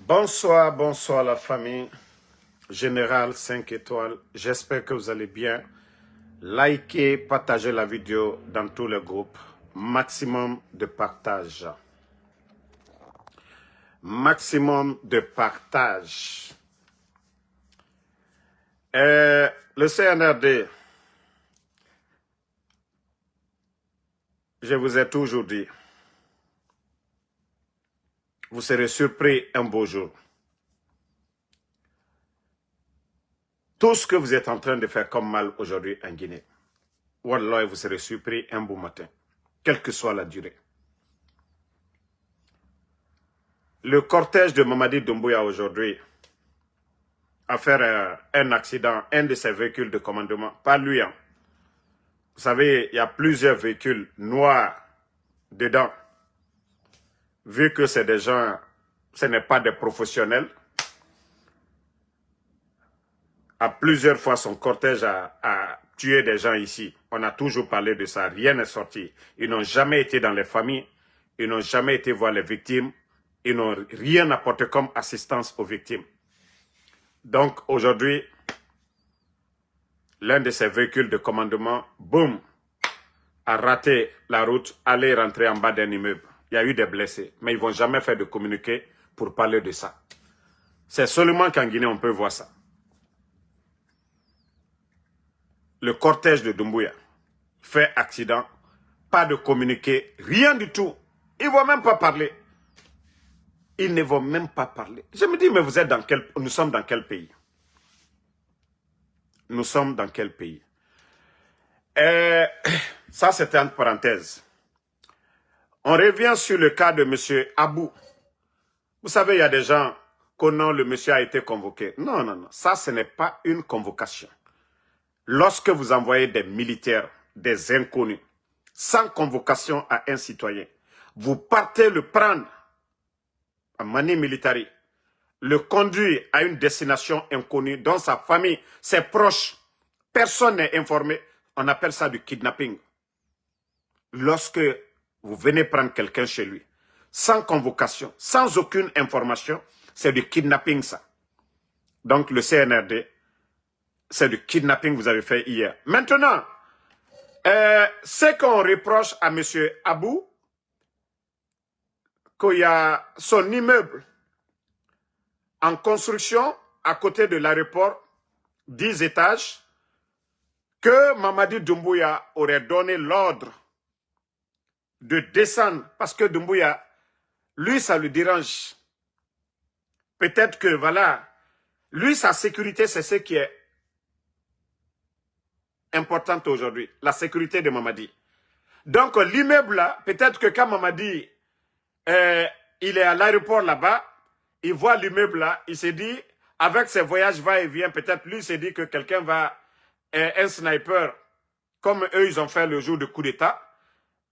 Bonsoir, bonsoir la famille. Général 5 étoiles, j'espère que vous allez bien. Likez, partagez la vidéo dans tous les groupes. Maximum de partage. Maximum de partage. Le CNRD, je vous ai toujours dit, vous serez surpris un beau jour. Tout ce que vous êtes en train de faire comme mal aujourd'hui en Guinée, Wallah, vous serez surpris un beau matin, quelle que soit la durée. Le cortège de Mamadi Doumbouya aujourd'hui a fait un accident, un de ses véhicules de commandement, pas lui. Hein. Vous savez, il y a plusieurs véhicules noirs dedans. Vu que c'est des gens, ce n'est pas des professionnels, à plusieurs fois son cortège a tué des gens ici. On a toujours parlé de ça, rien n'est sorti. Ils n'ont jamais été dans les familles, ils n'ont jamais été voir les victimes, ils n'ont rien apporté comme assistance aux victimes. Donc aujourd'hui, l'un de ces véhicules de commandement, boum, a raté la route, allait rentrer en bas d'un immeuble. Il y a eu des blessés, mais ils ne vont jamais faire de communiqué pour parler de ça. C'est seulement qu'en Guinée, on peut voir ça. Le cortège de Doumbouya fait accident, pas de communiqué, rien du tout. Ils ne vont même pas parler. Ils ne vont même pas parler. Je me dis, mais vous êtes dans quel... Nous sommes dans quel pays? Nous sommes dans quel pays? Ça, c'était une parenthèse. On revient sur le cas de M. Abou. Vous savez, il y a des gens qu'au nom, le monsieur a été convoqué. Non, non, non. Ça, ce n'est pas une convocation. Lorsque vous envoyez des militaires, des inconnus, sans convocation à un citoyen, vous partez le prendre en manie militaire, le conduire à une destination inconnue dont sa famille, ses proches, personne n'est informé, on appelle ça du kidnapping. Lorsque vous venez prendre quelqu'un chez lui, sans convocation, sans aucune information, c'est du kidnapping ça. Donc le CNRD, c'est du kidnapping que vous avez fait hier. Maintenant, ce qu'on reproche à M. Abou, qu'il y a son immeuble en construction à côté de l'aéroport, 10 étages, que Mamadi Doumbouya aurait donné l'ordre de descendre, parce que Doumbouya, lui, ça le dérange. Peut-être que, voilà, lui, sa sécurité, c'est ce qui est important aujourd'hui, la sécurité de Mamadi. Donc, l'immeuble là, peut-être que quand Mamadi, il est à l'aéroport là-bas, il voit l'immeuble là, il s'est dit, avec ses voyages va-et-vient, peut-être lui s'est dit que quelqu'un va, un sniper, comme eux, ils ont fait le jour du coup d'État,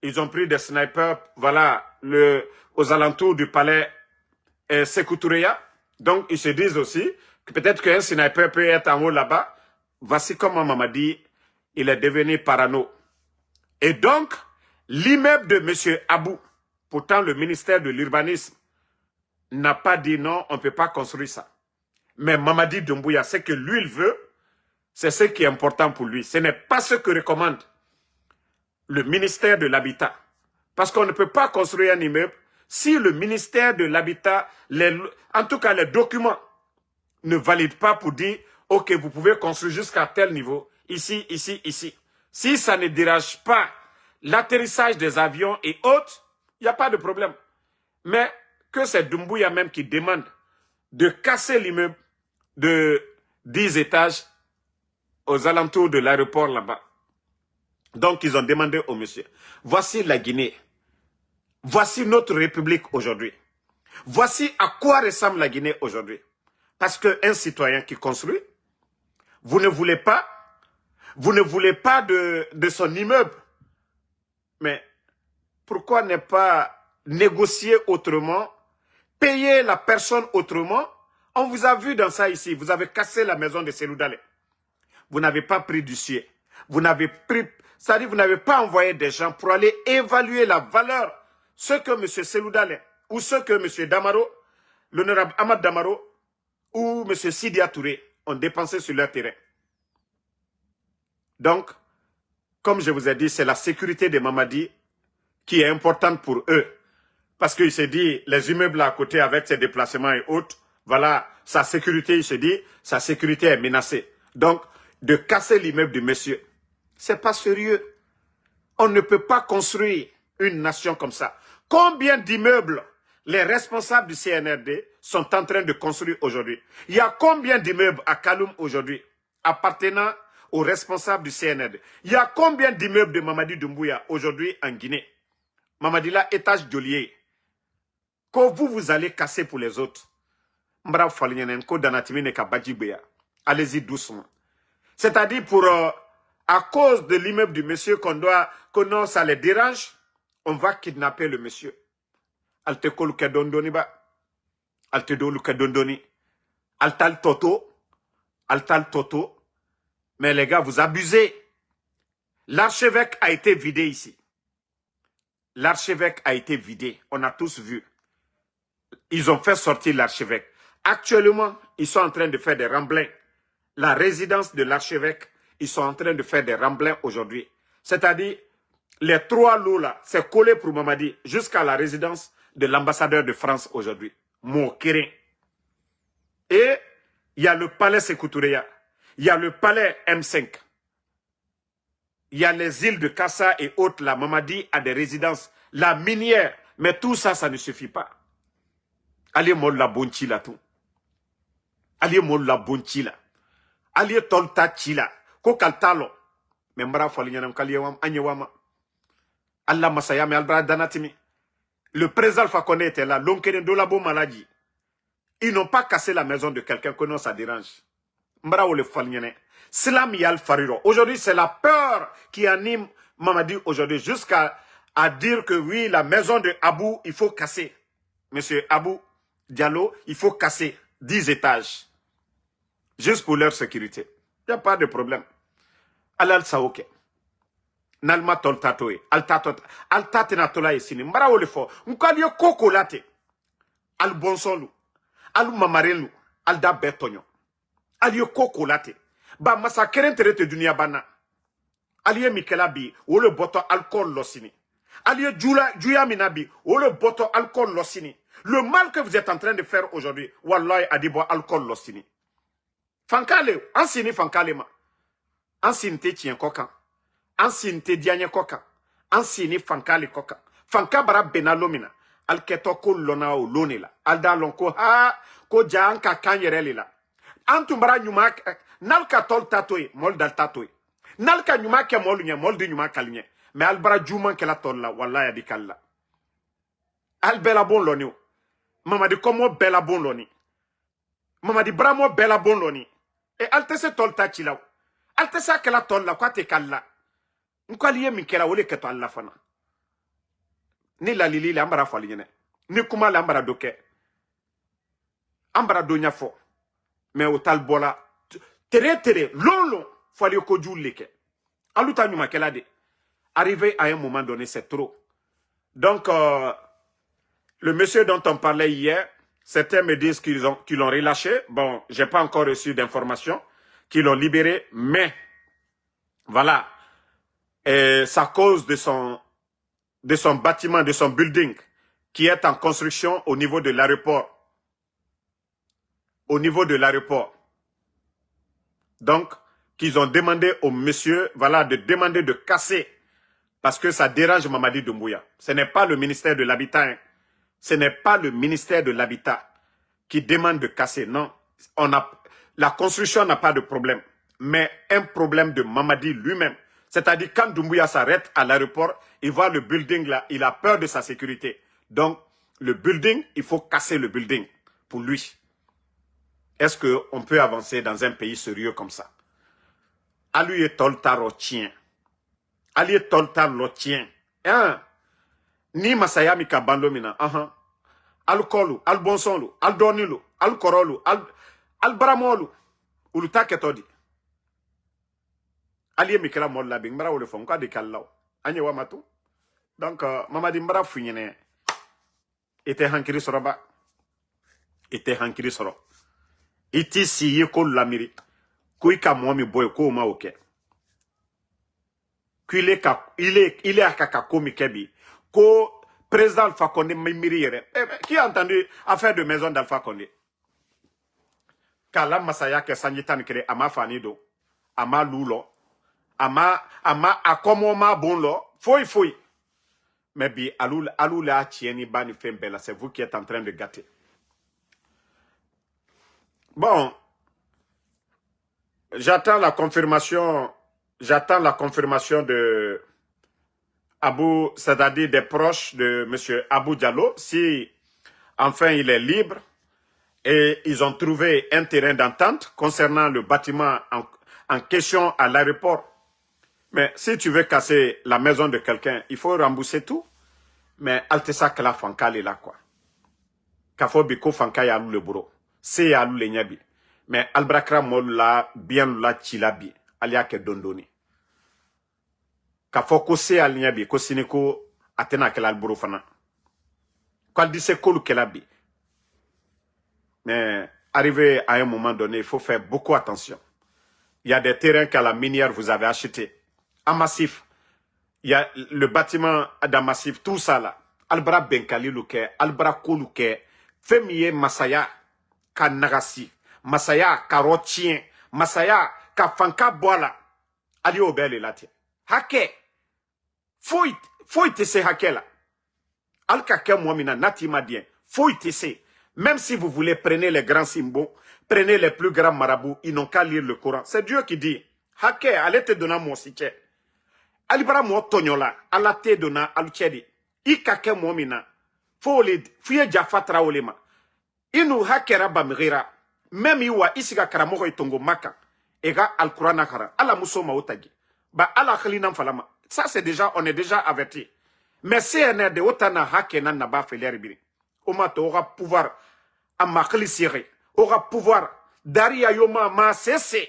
ils ont pris des snipers, voilà, aux alentours du palais Sékou Touréya. Donc, ils se disent aussi que peut-être qu'un sniper peut être en haut là-bas. Voici comment Mamadi, il est devenu parano. Et donc, l'immeuble de M. Abou, pourtant le ministère de l'Urbanisme, n'a pas dit non, on ne peut pas construire ça. Mais Mamadi Doumbouya, ce que lui, il veut, c'est ce qui est important pour lui. Ce n'est pas ce que recommande le ministère de l'Habitat. Parce qu'on ne peut pas construire un immeuble si le ministère de l'Habitat, en tout cas les documents, ne valident pas pour dire, ok, vous pouvez construire jusqu'à tel niveau, ici, ici, ici. Si ça ne dérange pas l'atterrissage des avions et autres, il n'y a pas de problème. Mais que c'est Doumbouya même qui demande de casser l'immeuble de 10 étages aux alentours de l'aéroport là-bas. Donc, ils ont demandé au monsieur, voici la Guinée, voici notre République aujourd'hui. Voici à quoi ressemble la Guinée aujourd'hui. Parce qu'un citoyen qui construit, vous ne voulez pas de son immeuble. Mais pourquoi ne pas négocier autrement, payer la personne autrement? On vous a vu dans ça ici, vous avez cassé la maison de Selou Dalein. Vous n'avez pas pris d'huissier. Vous n'avez c'est-à-dire vous n'avez pas envoyé des gens pour aller évaluer la valeur, ce que M. Selou Dalein ou ce que M. Damaro l'honorable Ahmad Damaro ou M. Sidia Touré ont dépensé sur leur terrain. Donc, comme je vous ai dit, c'est la sécurité des Mamadi qui est importante pour eux. Parce qu'il se dit, les immeubles à côté avec ses déplacements et autres, voilà, sa sécurité, il se dit, sa sécurité est menacée. Donc, de casser l'immeuble du monsieur, c'est pas sérieux. On ne peut pas construire une nation comme ça. Combien d'immeubles les responsables du CNRD sont en train de construire aujourd'hui? Il y a combien d'immeubles à Kaloum aujourd'hui appartenant aux responsables du CNRD? Il y a combien d'immeubles de Mamadi Doumbouya aujourd'hui en Guinée? Mamadi là, étage d'olier. Que vous allez casser pour les autres. Allez-y doucement. C'est-à-dire à cause de l'immeuble du monsieur que ça les dérange, on va kidnapper le monsieur. Alte koluke dondoni ba. Alte doluke dondoni. Altal toto. Altal toto. Mais les gars, vous abusez. L'archevêque a été vidé ici. L'archevêque a été vidé. On a tous vu. Ils ont fait sortir l'archevêque. Actuellement, ils sont en train de faire des remblins. La résidence de l'archevêque, ils sont en train de faire des remblins aujourd'hui. C'est-à-dire, les 3 lots là, c'est collé pour Mamadi jusqu'à la résidence de l'ambassadeur de France aujourd'hui. Mokérin. Et il y a le palais Sékou-Touréa. Il y a le palais M5. Il y a les îles de Kassa et autres là. Mamadi a des résidences. La minière. Mais tout ça, ça ne suffit pas. Allez molla bonchi là tout. Allez molla bonchi là. Allez tolta chila. Ko kaltalo. Mais mbara folignanam kaliyewam anyewama. Allah masaya me albra danatimi. Le président Alpha Condé était là. L'onkeren de la bonne maladie. Ils n'ont pas cassé la maison de quelqu'un que non ça dérange. Mbara ou le folignane. Slam yal fariro. Aujourd'hui, c'est la peur qui anime Mamadi aujourd'hui jusqu'à dire que oui, la maison de Abou, il faut casser. Monsieur Abou Diallo, il faut casser 10 étages. Juste pour leur sécurité. Il n'y a pas de problème. Alal Saoke. Nalma toltatoe. Altatena tola esini. Mbara ole fo. Nkali yo koko late. Al bonsolu. Al mamarelu. Al da betonyo. Al yo koko late. Ba masa keren terete dunia bana. Al ye mikela bi. O le boto alcool losini. Al ye juya minabi. O le boto alcool losini. Le mal que vous êtes en train de faire aujourd'hui, wallahi adibo alcool losini. Fankale, ansini fankale ma. Ansini te tien kokan. Ansini te dianye kokan. Ansini fankale kokan. Fanka bara benalomina. Alketo ko lona o lonela. Alda lonko ha ko janka kanyerele la. Antumbara nyuma nalka tol tatoy, mol dal tatoy. Nalka nyuma ke mol de nyuma kalnye. Mais albara juman ke la tol la wallahi adikalla. Albela bon loni. Mamadi komo bela bon loni. Mamadi bramo bela bon loni. Et altese tol tachila. Altese akela tol la kwa te kalla. Nkaliye minkela wole keto alla fana. Ni la lili la ambara fali yene. Ni kuma la ambara doke. Ambara donya fo. Mais au tal bola. Tere, long, fali ko leke. Aluta nyuma kela de. Arrivé à un moment donné, c'est trop. Donc, le monsieur dont on parlait hier, certains me disent qu'ils l'ont relâché. Bon, j'ai pas encore reçu d'informations qu'ils l'ont libéré, mais voilà, c'est à cause de son bâtiment, de son building qui est en construction au niveau de l'aéroport. Au niveau de l'aéroport. Donc, qu'ils ont demandé au monsieur, voilà, de demander de casser parce que ça dérange Mamadi Doumbouya. Ce n'est pas le ministère de l'Habitat, hein. Ce n'est pas le ministère de l'Habitat qui demande de casser. Non, la construction n'a pas de problème. Mais un problème de Mamadi lui-même. C'est-à-dire quand Doumbouya s'arrête à l'aéroport, il voit le building là, il a peur de sa sécurité. Donc, le building, il faut casser le building pour lui. Est-ce qu'on peut avancer dans un pays sérieux comme ça? Alu est toltar au tien. Ali est toltar au tien. Hein? Ni masayami ka bandomina. Alcoolu, albonsonlu, aldonilu, alcorolu, albramolu. Uluta ketodi. Ali mikela mol la bing mara wole fon ka de kallaw. Anye wamatu. Donc Mamadi mbara funyene. Était hankiri soroba. ite hankiri soro. Iti siye ko lamiri. Kui ka mwami boy ko ma oke. Il est à Kakakomi Kebi. Ko président Alpha Condé mimiri yere. Qui a entendu affaire de maison d'Alpha Condé? Kala masaya ke sanjitan kere ama fanido. Ama lulo. Ama akomoma bonlo. Foi. Mais bi alou la tieni bani fembela. C'est vous qui êtes en train de gâter. Bon. J'attends la confirmation de Abou, c'est-à-dire des proches de M. Abou Diallo, si enfin il est libre et ils ont trouvé un terrain d'entente concernant le bâtiment en question à l'aéroport. Mais si tu veux casser la maison de quelqu'un, il faut rembourser tout. Mais Altesa Kala Fankal est là, quoi. Kafo Biko Fankal Yalou le bureau. C'est Yalou le Nyabi. Mais Albrakra Molla, bien la Chilabi, alia ke dondoni. Kafo ko c'est al Nyabi, ko sineko atena ke l'alburo fana. Quand dit c'est kolu kelabi. Mais arrivé à un moment donné, il faut faire beaucoup attention. Il y a des terrains qu'à la minière vous avez achetés. En massif. Il y a le bâtiment dans massif, tout ça là. Albra Benkali Luke, Albra Koluke, Femiye Masaya, Kanagasi, Masaya, Karotien, Masaya, Kafanka Boala, Ali Obel Lati. Hake, faut te se hake là. Alkake Mwamina, Nati Madien, faut te se. Même si vous voulez, prenez les grands symboles, prenez les plus grands marabouts, ils n'ont qu'à lire le Coran. C'est Dieu qui dit, Hake, allez te donner mon sitche. Alibara mo tonyola, ala te dona aluchedi. Ikake mwamina, fuye jafatra olema. Inu hakera bamgira, même iwa isiga karamoko itongo maka, ega alkurana kara, ala musoma otagi. Ba ala khalina falama. Ça c'est déjà, on est déjà averti. Mais CNR de otana hakena naba feleribiri. Omato aura pouvoir, ama khalisiri, aura pouvoir, daria yoma ma cesse.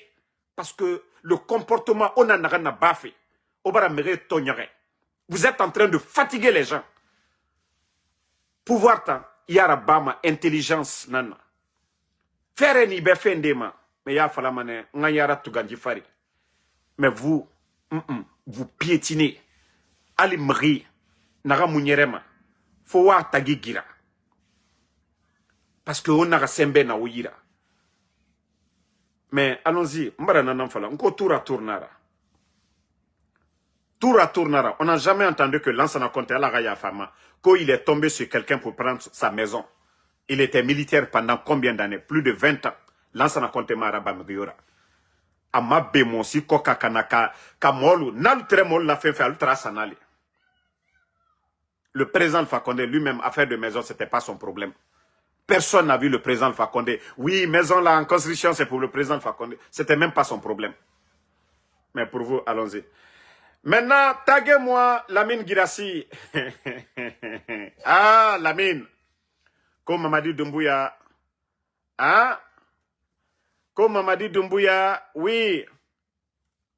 Parce que le comportement onanara na bafe. Vous êtes en train de fatiguer les gens. Pouvoir tant, yara bama, intelligence nana. Faire ni befendema, mais ya falamane, ngayara tuganji fari. Mais vous, vous piétinez. Ali mri, nara munyerema. Fowa tagi gira. Parce que on a sembe na ouira. Mais allons-y, mbara nanan fala, nko tour nara. Tout retournera. On n'a jamais entendu que Lansana Conté à la Raya Fama, quand il est tombé sur quelqu'un pour prendre sa maison. Il était militaire pendant combien d'années? Plus de 20 ans. Lansana Conté Maraba Mriora. Ama Bemonsi Koka Kanaka Kamolu, Naltremol l'a fait ultra sanali. Le président Fakonde lui-même, affaire de maison, c'était pas son problème. Personne n'a vu le président Fakonde. Oui, maison là en construction, c'est pour le président Fakonde. C'était même pas son problème. Mais pour vous, allons-y. Maintenant, taguez-moi Lamine Girassi. Ah, Lamine. Comme Mamadi Doumbouya. Ah. Comme Mamadi Doumbouya, oui.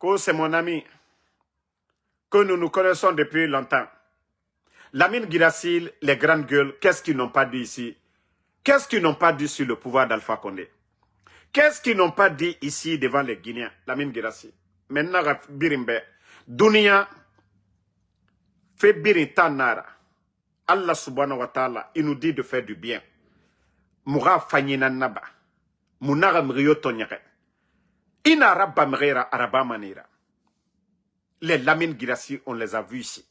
Que c'est mon ami. Que nous nous connaissons depuis longtemps. Lamine Girassi, les grandes gueules, qu'est-ce qu'ils n'ont pas dit ici? Qu'est-ce qu'ils n'ont pas dit sur le pouvoir d'Alpha Condé? Qu'est-ce qu'ils n'ont pas dit ici devant les Guinéens? Lamine Girassi. Maintenant, Birimbe. Dunia fait birita nara. Allah subhanahu wa ta'ala, il nous dit de faire du bien. Moura fanyina naba. Mounara mriyo tonyere. Ina rabba mrera araba manira. Les Lamine Girassi, on les a vus ici.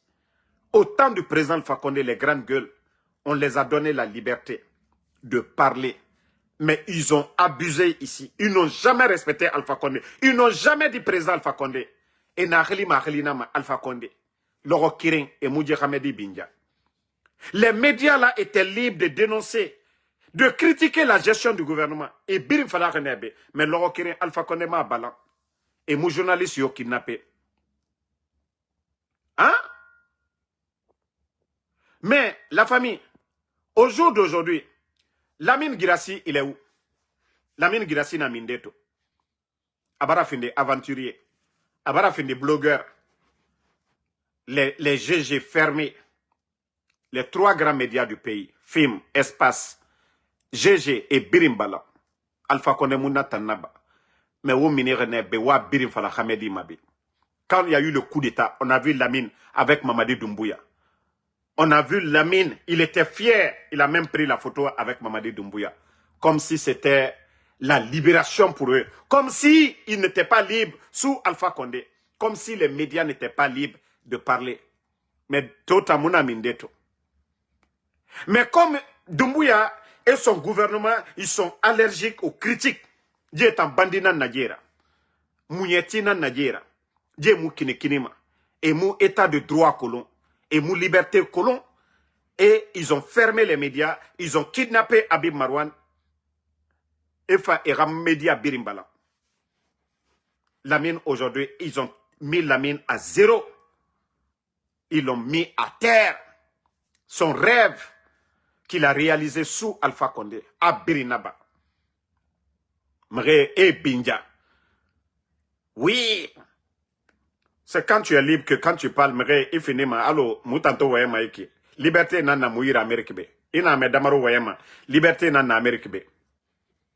Au temps du président Fakonde, les grandes gueules, on les a donné la liberté de parler. Mais ils ont abusé ici. Ils n'ont jamais respecté Alpha Condé. Ils n'ont jamais dit président Alpha Condé. Et Naheli Mahelinama Alpha Condé, Loro Kirin et Moudji Hamedi Bindia. Les médias là étaient libres de dénoncer, de critiquer la gestion du gouvernement. Et Birim Fala Renebe, mais Loro Kirin Alpha Condé ma balan. Et mon journaliste yo kidnappé. Hein? Mais la famille, au jour d'aujourd'hui, Lamine Girassi, il est où? Lamine Girassi n'a mindeto. Abara Finde, aventurier. Abara Finde, blogueur. Les GG fermés. Les 3 grands médias du pays. Film, Espace GG et Birimbala. Alpha Condé Mouna Tanaba. Mais où minire ne bewa Birim Fala Hamedi Mabi. Quand il y a eu le coup d'État, on a vu Lamine avec Mamadi Doumbouya. On a vu Lamine, il était fier. Il a même pris la photo avec Mamadi Doumbouya. Comme si c'était la libération pour eux. Comme si ils n'étaient pas libres sous Alpha Condé. Comme si les médias n'étaient pas libres de parler. Mais Tota Mouna Mindeto. Mais comme Doumbouya et son gouvernement, ils sont allergiques aux critiques. Dieu est en bandina Nadjera. Mouyetina Nadjera. Dieu mou kinekinima. Et mou état de droit colon. Et mou liberté colon. Et ils ont fermé les médias. Ils ont kidnappé Habib Marwan. Et Ram Média Birimbala. Lamine aujourd'hui, ils ont mis Lamine à zéro. Ils l'ont mis à terre. Son rêve qu'il a réalisé sous Alpha Condé, à Birinaba. Mre et Binja. Oui. C'est quand tu es libre que quand tu parles, Mre, il finit ma, allo, moutanto wayema iki. Liberté nana mouira Amérique be. Ina me damaro wayema. Liberté nana Amérique be.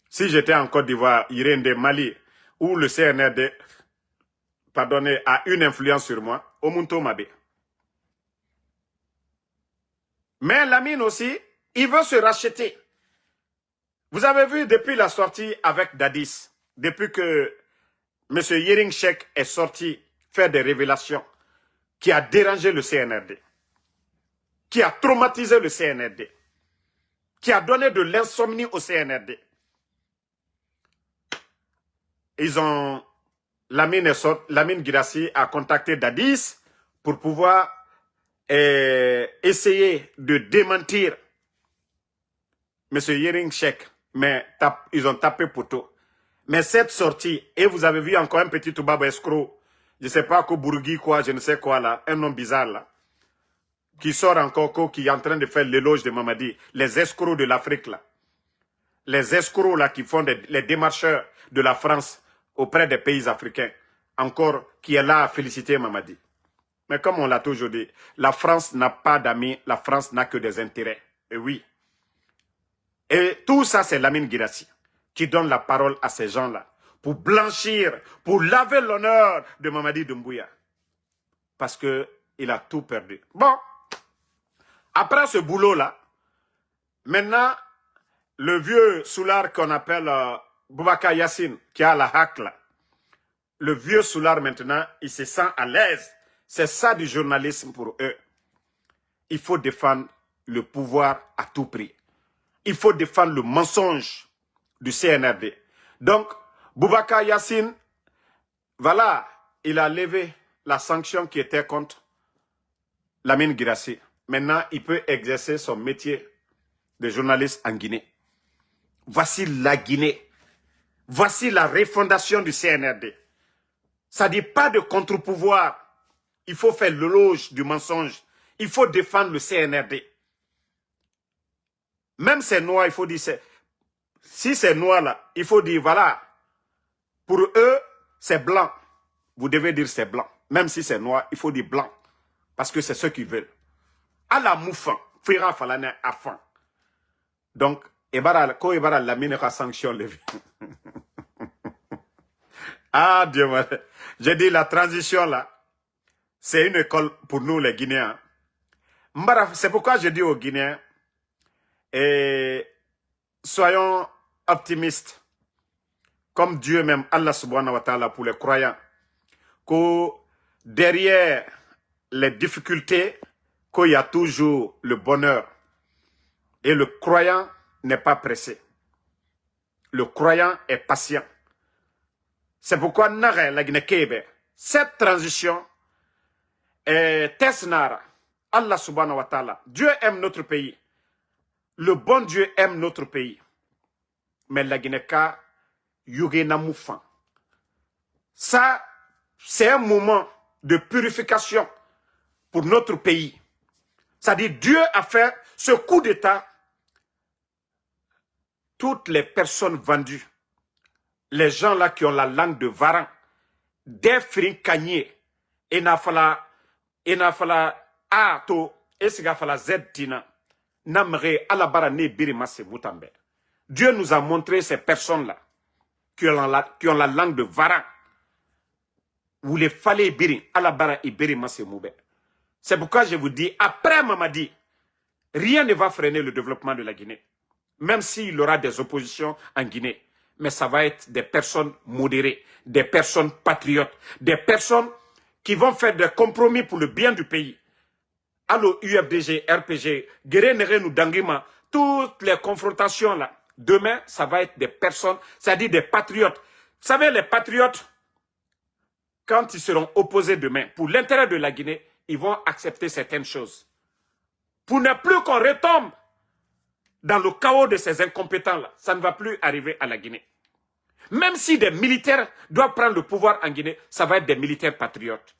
Si j'étais en Côte d'Ivoire, Irène Mali, où le CNRD, pardonnez, a une influence sur moi, Omunto Mabe. Mais Lamine aussi, il veut se racheter. Vous avez vu depuis la sortie avec Dadis, depuis que M. Yering Sheikh est sorti faire des révélations qui a dérangé le CNRD, qui a traumatisé le CNRD, qui a donné de l'insomnie au CNRD. Lamine Guirassy a contacté Dadis pour pouvoir essayer de démentir M. Yering Sheikh, mais ils ont tapé poteau. Mais cette sortie, et vous avez vu encore un petit Toubaba escroc, je ne sais pas quoi, Bourgui, quoi, je ne sais quoi là, un nom bizarre là, qui sort encore, qui est en train de faire l'éloge de Mamadi, les escrocs de l'Afrique là. Les escrocs là qui font les démarcheurs de la France auprès des pays africains, encore qui est là à féliciter Mamadi. Mais comme on l'a toujours dit, la France n'a pas d'amis, la France n'a que des intérêts. Et oui. Et tout ça, c'est Lamine Guirassy qui donne la parole à ces gens-là pour blanchir, pour laver l'honneur de Mamadi Doumbouya. Parce qu'il a tout perdu. Bon, après ce boulot-là, maintenant, le vieux soulard qu'on appelle Boubacar Yassine, qui a la hack là, le vieux soulard maintenant, il se sent à l'aise. C'est ça du journalisme pour eux. Il faut défendre le pouvoir à tout prix. Il faut défendre le mensonge du CNRD. Donc, Boubacar Yassine, voilà, il a levé la sanction qui était contre Lamine Guirassy. Maintenant, il peut exercer son métier de journaliste en Guinée. Voici la Guinée. Voici la refondation du CNRD. Ça ne dit pas de contre-pouvoir. Il faut faire l'éloge du mensonge. Il faut défendre le CNRD. Même ces noirs, il faut dire, si c'est noir là, il faut dire, voilà, pour eux, c'est blanc. Vous devez dire c'est blanc. Même si c'est noir, il faut dire blanc. Parce que c'est ce qu'ils veulent. À la moufan, fira falane à fin. Donc, quand Ebara Lamine a sanction levé. Ah, Dieu m'a dit. J'ai dit, la transition là, c'est une école pour nous les Guinéens. C'est pourquoi je dis aux Guinéens, soyons optimistes, comme Dieu même, Allah subhanahu wa ta'ala, pour les croyants, que derrière les difficultés, qu'il y a toujours le bonheur. Et le croyant n'est pas pressé. Le croyant est patient. C'est pourquoi cette transition est Tesnara. Allah subhanahu wa ta'ala. Dieu aime notre pays. Le bon Dieu aime notre pays. Mais la Guinée-Ka, Yugena Moufan. Ça, c'est un moment de purification pour notre pays. C'est-à-dire, Dieu a fait ce coup d'État. Toutes les personnes vendues, les gens là qui ont la langue de Varan, des frincaniers, et n'a fala A to, et s'il fala Z tina, namre alabara ne birima se mutambe. Dieu nous a montré ces personnes-là qui ont la langue de Vara. Vous les fallait Ibiri, Alabara Ibiri Masemoube. C'est pourquoi je vous dis, après Mamadi, rien ne va freiner le développement de la Guinée. Même s'il y aura des oppositions en Guinée. Mais ça va être des personnes modérées, des personnes patriotes, des personnes qui vont faire des compromis pour le bien du pays. Allo UFDG, RPG, Guéré-Néré-Nou Dangima, toutes les confrontations là, demain, ça va être des personnes, c'est-à-dire des patriotes. Vous savez, les patriotes, quand ils seront opposés demain, pour l'intérêt de la Guinée, ils vont accepter certaines choses. Pour ne plus qu'on retombe dans le chaos de ces incompétents-là, ça ne va plus arriver à la Guinée. Même si des militaires doivent prendre le pouvoir en Guinée, ça va être des militaires patriotes.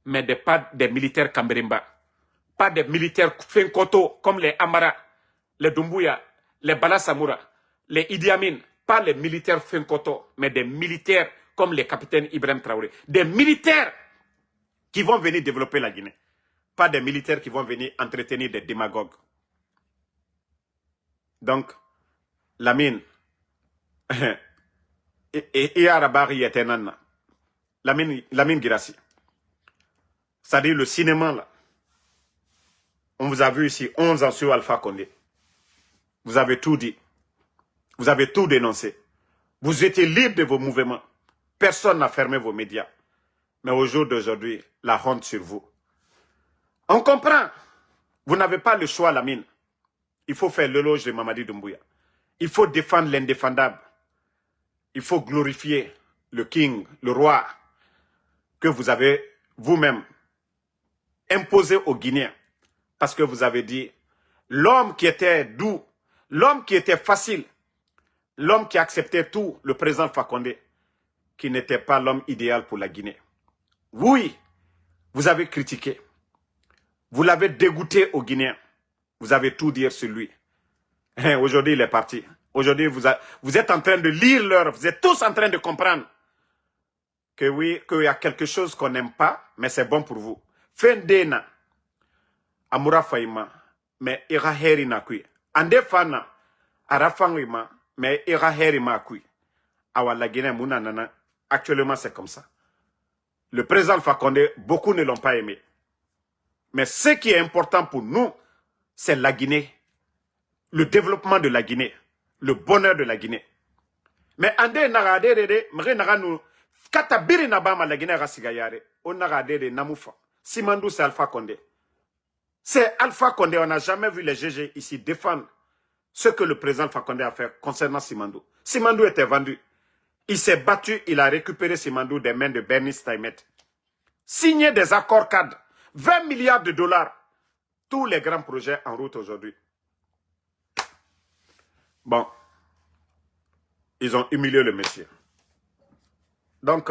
Mais pas des militaires Kamberimba. Pas des militaires Fenkoto comme les Amara, les Doumbouya, les Bala Samoura, les Idi Amin. Pas les militaires Fenkoto, mais des militaires comme les capitaines Ibrahim Traoré. Des militaires qui vont venir développer la Guinée. Pas des militaires qui vont venir entretenir des démagogues. Donc, Lamine, et Arabari et Tenana, Lamine Girassi, c'est-à-dire le cinéma là, on vous a vu ici 11 ans sur Alpha Condé. Vous avez tout dit. Vous avez tout dénoncé. Vous étiez libre de vos mouvements. Personne n'a fermé vos médias. Mais au jour d'aujourd'hui, la honte sur vous. On comprend. Vous n'avez pas le choix, Lamine. Il faut faire l'éloge de Mamadi Doumbouya. Il faut défendre l'indéfendable. Il faut glorifier le king, le roi, que vous avez vous-même imposé aux Guinéens. Parce que vous avez dit, l'homme qui était doux, l'homme qui était facile, l'homme qui acceptait tout, le président Fakonde, qui n'était pas l'homme idéal pour la Guinée. Oui, vous avez critiqué. Vous l'avez dégoûté aux Guinéens. Vous avez tout dit sur lui. Aujourd'hui, il est parti. Aujourd'hui, vous êtes en train de lire l'heure. Vous êtes tous en train de comprendre que oui, qu'il y a quelque chose qu'on n'aime pas, mais c'est bon pour vous. Fendena, Amoura Faima, mais ira heri na kui. Ande fana, arafangima, mais ira heri ma kui. Awa la Guinée, mounanana. Actuellement, c'est comme ça. Le président Fakonde, beaucoup ne l'ont pas aimé. Mais ce qui est important pour nous, c'est la Guinée. Le développement de la Guinée. Le bonheur de la Guinée. Mais ande naradere, mre naranu, katabiri nabama la Guinée rasigayare, on naradere namoufa. Simandou, c'est Alpha Condé. C'est Alpha Condé, on n'a jamais vu les GG ici défendre ce que le président Alpha Condé a fait concernant Simandou. Simandou était vendu. Il s'est battu, il a récupéré Simandou des mains de Bernice Taimet. Signé des accords cadres, 20 milliards de dollars. Tous les grands projets en route aujourd'hui. Bon, ils ont humilié le monsieur. Donc,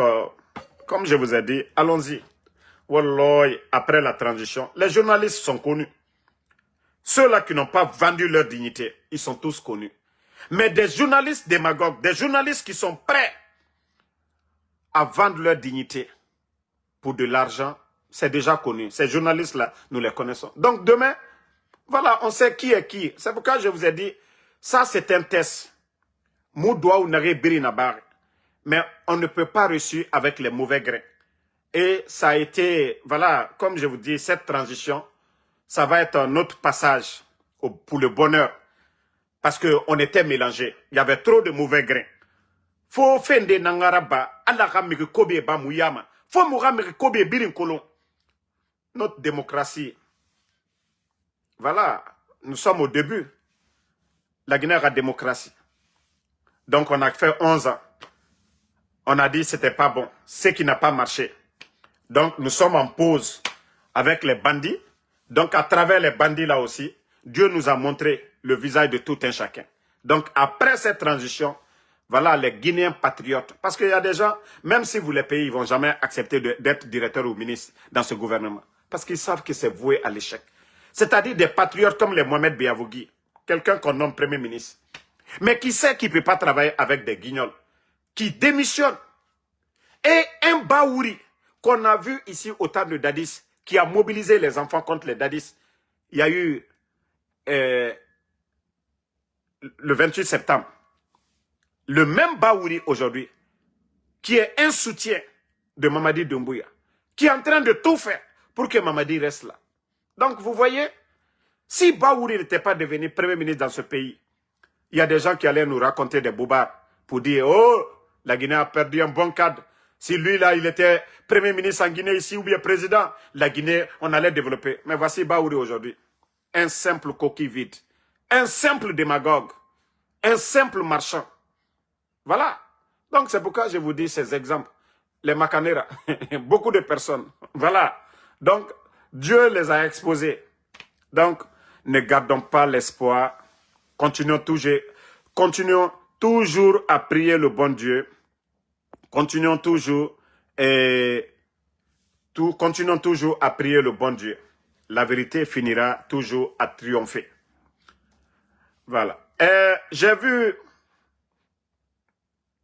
comme je vous ai dit, allons-y. Wallah, après la transition, les journalistes sont connus. Ceux-là qui n'ont pas vendu leur dignité, ils sont tous connus. Mais des journalistes démagogues, des journalistes qui sont prêts à vendre leur dignité pour de l'argent, c'est déjà connu. Ces journalistes-là, nous les connaissons. Donc demain, voilà, on sait qui est qui. C'est pourquoi je vous ai dit, ça c'est un test. Moudoua ou Nare Birinabar. Mais on ne peut pas réussir avec les mauvais grains. Et ça a été, voilà, comme je vous dis, cette transition, ça va être un autre passage pour le bonheur. Parce qu'on était mélangés. Il y avait trop de mauvais grains. Faut fende nangaraba, ala ramiri kobe ba muyama. Faut mouramiri kobe birin kolon. Notre démocratie. Voilà, nous sommes au début. La Guinée a la démocratie. Donc on a fait 11 ans. On a dit que ce n'était pas bon. Ce qui n'a pas marché. Donc nous sommes en pause avec les bandits. Donc à travers les bandits là aussi, Dieu nous a montré le visage de tout un chacun. Donc après cette transition, voilà les Guinéens patriotes. Parce qu'il y a des gens, même si vous les payez, ils ne vont jamais accepter d'être directeur ou ministre dans ce gouvernement. Parce qu'ils savent que c'est voué à l'échec. C'est-à-dire des patriotes comme les Mohamed Biavougui, quelqu'un qu'on nomme Premier ministre, mais qui sait qu'il ne peut pas travailler avec des guignols, qui démissionne. Et un Baouri qu'on a vu ici au temps de Dadis, qui a mobilisé les enfants contre les Dadis. Il y a eu le 28 septembre, le même Baouri aujourd'hui, qui est un soutien de Mamadi Doumbouya, qui est en train de tout faire pour que Mamadi reste là. Donc vous voyez, si Baouri n'était pas devenu Premier ministre dans ce pays, il y a des gens qui allaient nous raconter des bobards pour dire « Oh, la Guinée a perdu un bon cadre. Si lui, là, il était Premier ministre en Guinée ici ou bien président, la Guinée, on allait développer. » Mais voici Baouri aujourd'hui. Un simple coquille vide. Un simple démagogue. Un simple marchand. Voilà. Donc c'est pourquoi je vous dis ces exemples. Les Macanera, beaucoup de personnes. Voilà. Donc, Dieu les a exposés. Donc, ne gardons pas l'espoir. Continuons toujours à prier le bon Dieu. Continuons toujours à prier le bon Dieu. La vérité finira toujours à triompher. Voilà. J'ai vu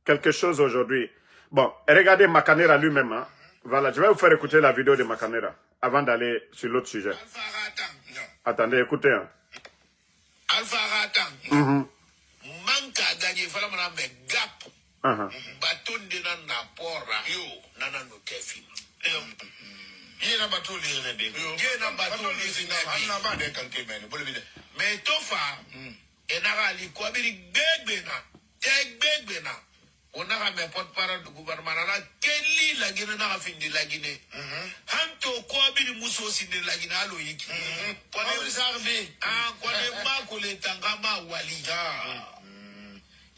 quelque chose aujourd'hui. Bon, regardez Macanera lui-même. Hein. Voilà, je vais vous faire écouter la vidéo de Macanera avant d'aller sur l'autre sujet. Attendez, écoutez. Hein. Alpha Ratan. Manka gagné, il fallait me gap. Bâton de na porra. Yo, nana no kefi. Il na bateau les rébé. Il na bateau les rébé. Mais tofa, et n'a li quoi biri begbena. On a mes porte-parole du gouvernement là, Kelly la Guinée n'a fin de la Guinée. Hanto quoi biri muso si de la Guinée alo yiki. Quand on s'arme, quand on ma kole tangama wali.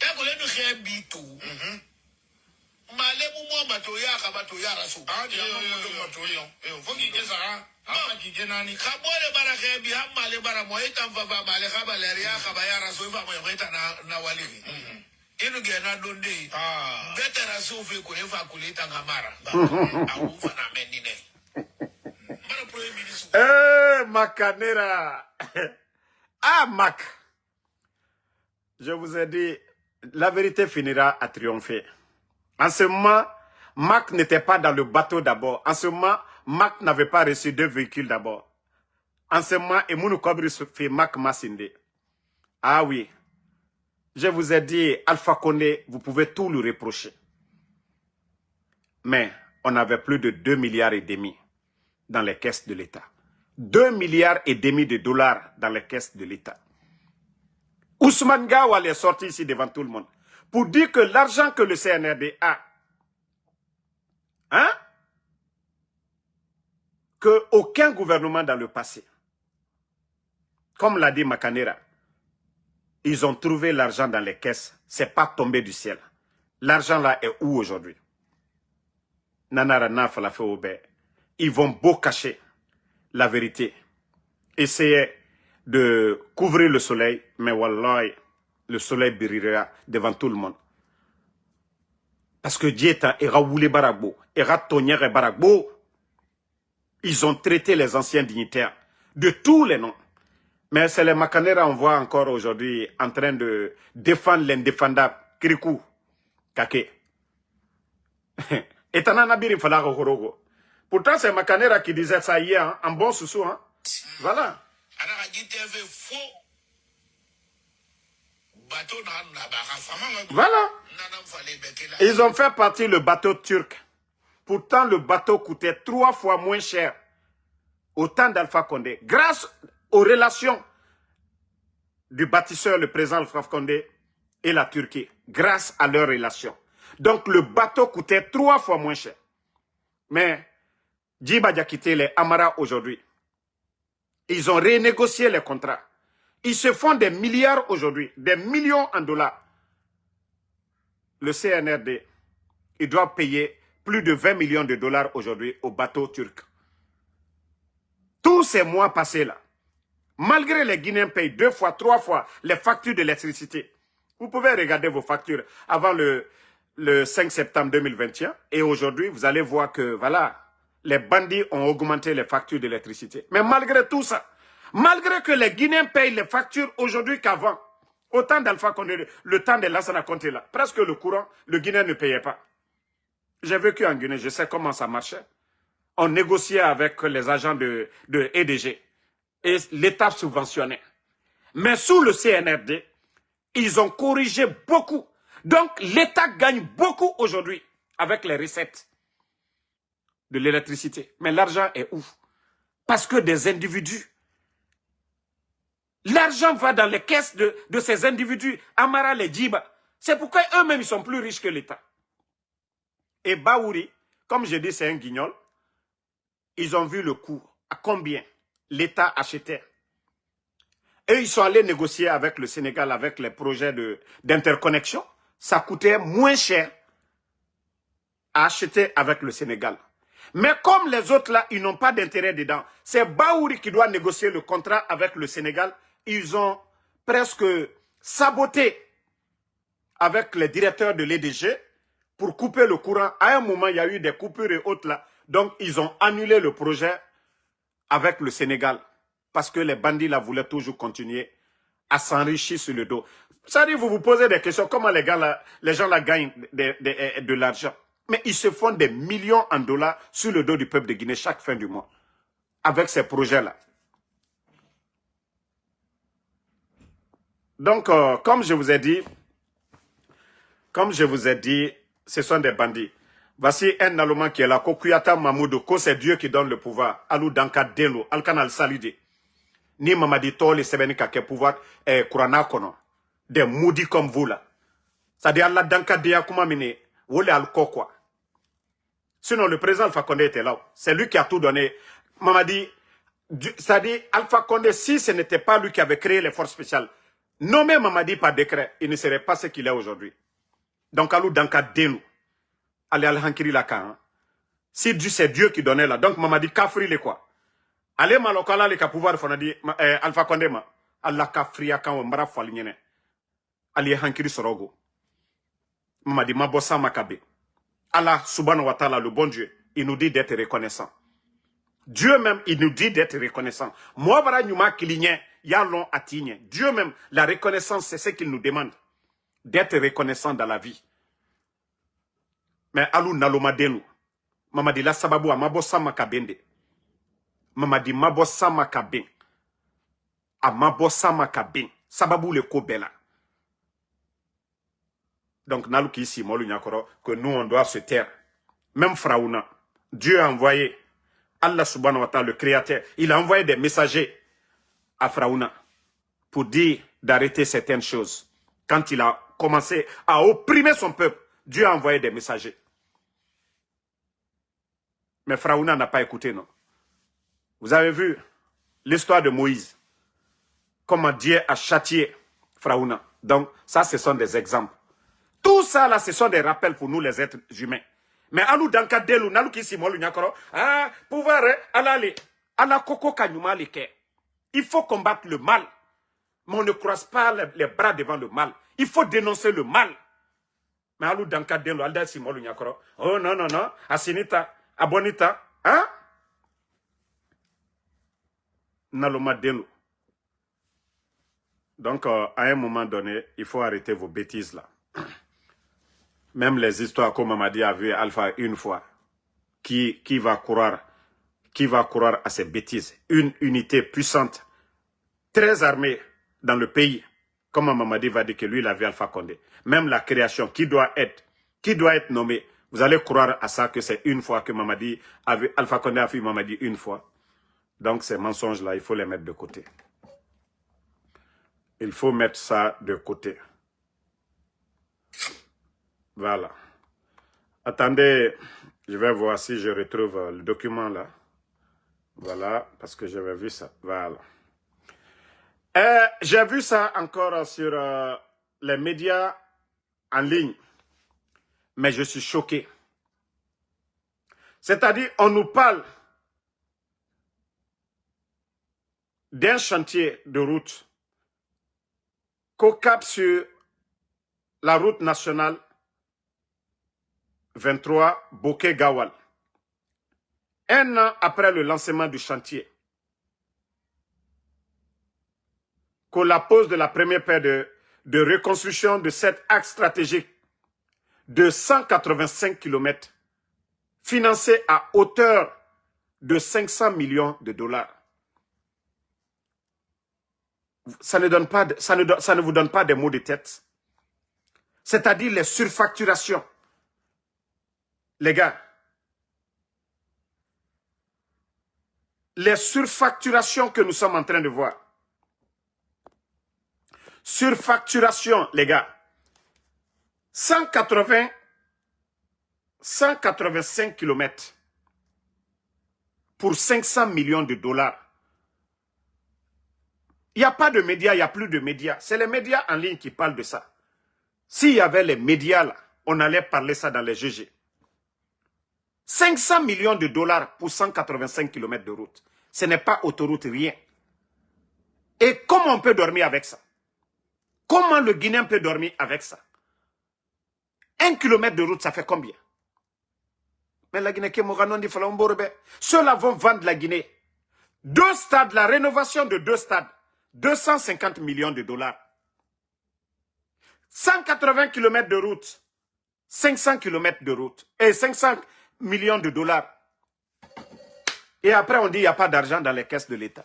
Ya kole no khebito. Male mu mo bato ya raso. Ya mo bato yo. Foki ke sara. Ama ki kenani. Kabole bara khebi ha male bara mo etan fa fa male khabale ya khabaya raso fa mo yeta na wali. Inu gena donde betara sofe ko efa kulita ngamara awufa na menine mara premier ministre Macanera. Ah Mac, je vous ai dit la vérité finira à triompher. En ce moment Mac n'était pas dans le bateau d'abord. En ce moment Mac n'avait pas reçu 2 véhicules d'abord. En ce moment Emounou Kobri fait Mac Massinde. Ah oui. Je vous ai dit, Alpha Condé, vous pouvez tout lui reprocher. Mais on avait plus de 2,5 milliards dans les caisses de l'État. 2,5 milliards de dollars dans les caisses de l'État. Ousmane Gawal est sorti ici devant tout le monde pour dire que l'argent que le CNRD a, que aucun gouvernement dans le passé, comme l'a dit Macanera, ils ont trouvé l'argent dans les caisses. Ce n'est pas tombé du ciel. L'argent là est où aujourd'hui? Nanara Falafé Aubert. Ils vont beau cacher la vérité. Essayer de couvrir le soleil. Mais wallahi, le soleil brillera devant tout le monde. Parce que Dieu est un Eraoulé Baragbo. Eratonnière Baragbo. Ils ont traité les anciens dignitaires de tous les noms. Mais c'est les Macanera, on voit encore aujourd'hui en train de défendre l'indéfendable. Kirikou, Kake. Et pourtant, c'est Macanera qui disait ça hier, hein, en bon sous-sous. Hein. Voilà. Voilà. Ils ont fait partir le bateau turc. Pourtant, le bateau coûtait 3 fois moins cher au temps d'Alpha Condé. Grâce aux relations du bâtisseur, le président Alpha Condé et la Turquie, grâce à leurs relations. Donc le bateau coûtait 3 fois moins cher. Mais Djiba Diakité, les Amara aujourd'hui, ils ont renégocié les contrats. Ils se font des milliards aujourd'hui, des millions en dollars. Le CNRD, il doit payer plus de 20 millions de dollars aujourd'hui au bateau turc. Tous ces mois passés là, malgré les Guinéens payent 2 fois, 3 fois les factures d'électricité. Vous pouvez regarder vos factures avant le 5 septembre 2021. Et aujourd'hui, vous allez voir que, voilà, les bandits ont augmenté les factures d'électricité. Mais malgré tout ça, malgré que les Guinéens payent les factures aujourd'hui qu'avant, autant d'Alpha Condé, le temps de Lassana Conté là, presque le courant, le Guinéen ne payait pas. J'ai vécu en Guinée, je sais comment ça marchait. On négociait avec les agents de EDG. Et l'État subventionnait. Mais sous le CNRD, Ils ont corrigé beaucoup. Donc, l'État gagne beaucoup aujourd'hui avec les recettes de l'électricité. Mais l'argent est où? Parce que des individus, l'argent va dans les caisses de ces individus, Amara, les Djiba. C'est pourquoi eux-mêmes, ils sont plus riches que l'État. Et Baouri, comme je dis, c'est un guignol. Ils ont vu le coût. À combien l'État achetait. Et ils sont allés négocier avec le Sénégal, avec les projets d'interconnexion. Ça coûtait moins cher à acheter avec le Sénégal. Mais comme les autres là, ils n'ont pas d'intérêt dedans, c'est Baouri qui doit négocier le contrat avec le Sénégal. Ils ont presque saboté avec les directeurs de l'EDG pour couper le courant. À un moment, il y a eu des coupures et autres là. Donc, ils ont annulé le projet avec le Sénégal. Parce que les bandits là voulaient toujours continuer à s'enrichir sur le dos. Ça dit, vous vous posez des questions, comment les gens là gagnent de l'argent. Mais ils se font des millions en dollars sur le dos du peuple de Guinée chaque fin du mois. Avec ces projets-là. Donc, comme je vous ai dit, ce sont des bandits. Voici un Allemand qui est là, Kokuyata Mamoudou, c'est Dieu qui donne le pouvoir. Alou Danka Delo, Alkanal Salide. Ni Mamadi Tole Sebeni Kake pouvoir, Kurana Kono. Des maudits comme vous là. C'est-à-dire, Allah Danka Dea Kumamine, Wole Alko quoi. Sinon, le président Alpha Condé était là. C'est lui qui a tout donné. Mamadi, c'est-à-dire, Alpha Condé, si ce n'était pas lui qui avait créé les forces spéciales, nommé Mamadi par décret, il ne serait pas ce qu'il est aujourd'hui. Donc, Alou Danka Delo. Allez al-Hankiri la kan. Si c'est Dieu qui donnait là. Donc, Mamadi Kafri le quoi. Allez malokala le ka pouvoir fonadi Alpha Condé ma. Allah Kafri akan wa mbara falignene. Allez Hankiri sorogo. Mamadi Mabossa Makabe. Allah subhanahu wa ta'ala, le bon Dieu, il nous dit d'être reconnaissant. Dieu même, il nous dit d'être reconnaissant. Moi, bara nyuma kilinye, yalon atigne. Dieu même, la reconnaissance, c'est ce qu'il nous demande. D'être reconnaissant dans la vie. Mais alou naloma denu. Mamadi la sababu a mabossa makabende. Mamadi mabossa makaben. A mabossa makaben. Sababu le kobela. Donc nalou ki ici, molu nyakoro, que nous on doit se taire. Même Fraouna, Dieu a envoyé, Allah subhanahu wa ta'ala, le créateur, il a envoyé des messagers à Fraouna pour dire d'arrêter certaines choses. Quand il a commencé à opprimer son peuple, Dieu a envoyé des messagers. Mais Fraouna n'a pas écouté, non. Vous avez vu l'histoire de Moïse. Comment Dieu a châtié Fraouna. Donc, ça, ce sont des exemples. Tout ça, là, ce sont des rappels pour nous, les êtres humains. Mais alou danka delu, nalou ki si molu nyakoro, pouvoir, alale, ala koko kanyuma leke. Il faut combattre le mal. Mais on ne croise pas les bras devant le mal. Il faut dénoncer le mal. Mais alou danka delu, alda si molu nyakoro, oh non, non, non, asinita, abonita, hein? Naloma delu. Donc, à un moment donné, il faut arrêter vos bêtises là. Même les histoires comme Mamadi a vu Alpha une fois, qui va croire à ces bêtises? Une unité puissante, très armée dans le pays, comme Mamadi va dire que lui il a vu Alpha Condé. Même la création, qui doit être nommé, vous allez croire à ça que c'est une fois que Mamadi a vu, Alpha Condé a vu Mamadi une fois. Donc ces mensonges là, il faut les mettre de côté. Il faut mettre ça de côté. Voilà. Attendez, je vais voir si je retrouve le document là. Voilà, parce que j'avais vu ça. Voilà. J'ai vu ça encore sur les médias en ligne. Mais je suis choqué. C'est-à-dire, on nous parle d'un chantier de route qu'au cap sur la route nationale 23 Bokeh-Gawal. Un an après le lancement du chantier, qu'on la pose de la première paire de reconstruction de cet axe stratégique de 185 km, financé à hauteur de 500 millions de dollars. ça ne vous donne pas des maux de tête. C'est-à-dire les surfacturations. Les gars, les surfacturations que nous sommes en train de voir. Surfacturation, les gars. 185 km pour 500 millions de dollars. Il n'y a pas de médias, il n'y a plus de médias. C'est les médias en ligne qui parlent de ça. S'il y avait les médias là, on allait parler ça dans les GG. 500 millions de dollars pour 185 km de route. Ce n'est pas autoroute, rien. Et comment on peut dormir avec ça? Comment le Guinéen peut dormir avec ça? 1 kilomètre de route, ça fait combien? Mais la Guinée, ceux-là vont vendre la Guinée. 2 stades, la rénovation de 2 stades, 250 millions de dollars. 180 km de route, 500 km de route, et 500 millions de dollars. Et après, on dit qu'il n'y a pas d'argent dans les caisses de l'État.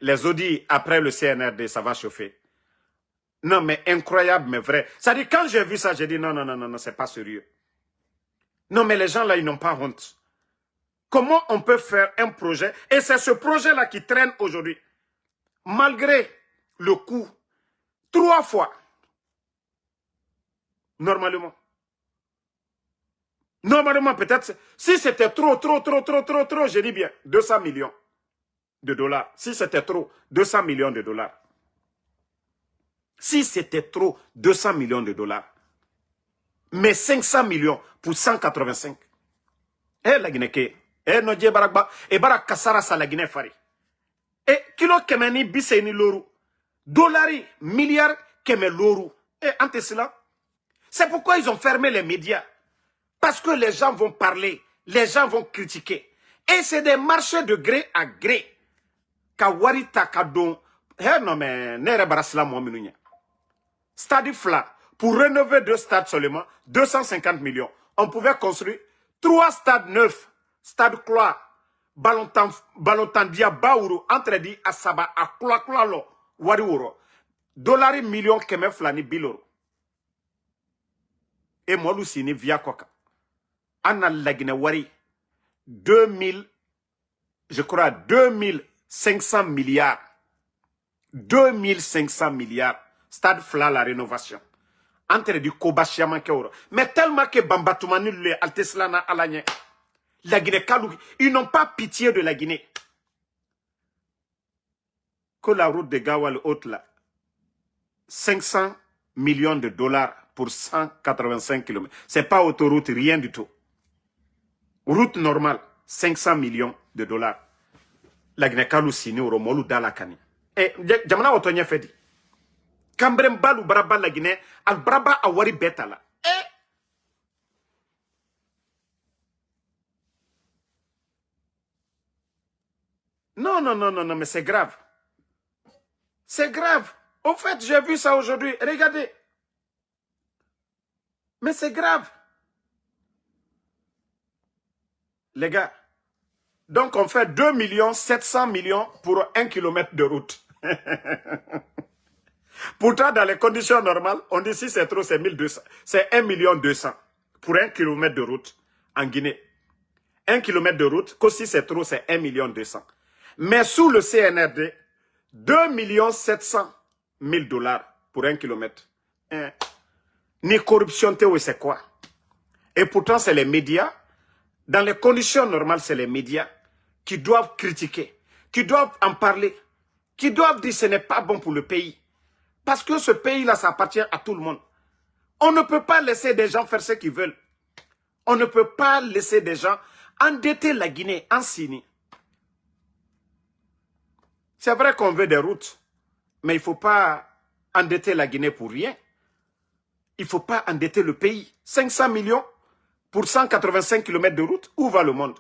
Les audits, après le CNRD, ça va chauffer. Non, mais incroyable, mais vrai. C'est-à-dire, quand j'ai vu ça, j'ai dit non, c'est pas sérieux. Non, mais les gens là, ils n'ont pas honte. Comment on peut faire un projet? Et c'est ce projet-là qui traîne aujourd'hui. Malgré le coût, 3 fois. Normalement. Normalement, peut-être, si c'était trop, je dis bien, 200 millions de dollars. Si c'était trop, 200 millions de dollars. Si c'était trop, 200 millions de dollars. Mais 500 millions pour 185. Eh, la Guinée, no dje barakba, e barak kasara sa la Guinée fari. Et kilo kemeni biseni loru. Dollari, milliards keme loru. Et ante cela. C'est pourquoi ils ont fermé les médias. Parce que les gens vont parler, les gens vont critiquer. Et c'est des marchés de gré à gré. Kawarita kadon. Eh non mais, nere barasla mouaminunya. Stade Fla, pour rénover 2 stades seulement, 250 millions. On pouvait construire 3 stades neufs. Stade Kloa, Balontandia Baouro, entre dit Asaba, à Kloa lo, Wariworo. Dollari millions keme flani biloro. Et moi, Lucini, via Koka. Anna Lagine Wari, 2000, je crois, 2500 milliards. 2500 milliards. Stade Fla, la rénovation. Entre du Kobashiaman Keoro. Mais tellement que Bambatoumani, le Alteslana Alanye. La Guinée Kalou, ils n'ont pas pitié de la Guinée. Que la route de Gawal haute là, 500 millions de dollars pour 185 km. C'est pas autoroute, rien du tout. Route normale, 500 millions de dollars. La Guinée Kalou sini au Romolu Dalakani. Et Jamana Otonya Fedi. Kambrem Balou Braba la Guinée, Al Braba Awari Betala. Non, mais c'est grave. C'est grave. Au fait, j'ai vu ça aujourd'hui. Regardez. Mais c'est grave. Les gars. Donc, on fait 2 700 millions pour 1 kilomètre de route. Pourtant, dans les conditions normales, on dit si c'est trop, c'est 1200. C'est 1 200 000 pour 1 kilomètre de route en Guinée. 1 kilomètre de route, que si c'est trop, c'est 1 200 000. Mais sous le CNRD, 2 700 000 dollars pour 1 kilomètre. Ni corruption, c'est quoi? Et pourtant, c'est les médias. Dans les conditions normales, c'est les médias qui doivent critiquer, qui doivent en parler, qui doivent dire que ce n'est pas bon pour le pays. Parce que ce pays-là, ça appartient à tout le monde. On ne peut pas laisser des gens faire ce qu'ils veulent. On ne peut pas laisser des gens endetter la Guinée en Sini. C'est vrai qu'on veut des routes, mais il ne faut pas endetter la Guinée pour rien. Il ne faut pas endetter le pays. 500 millions pour 185 km de route, où va le monde?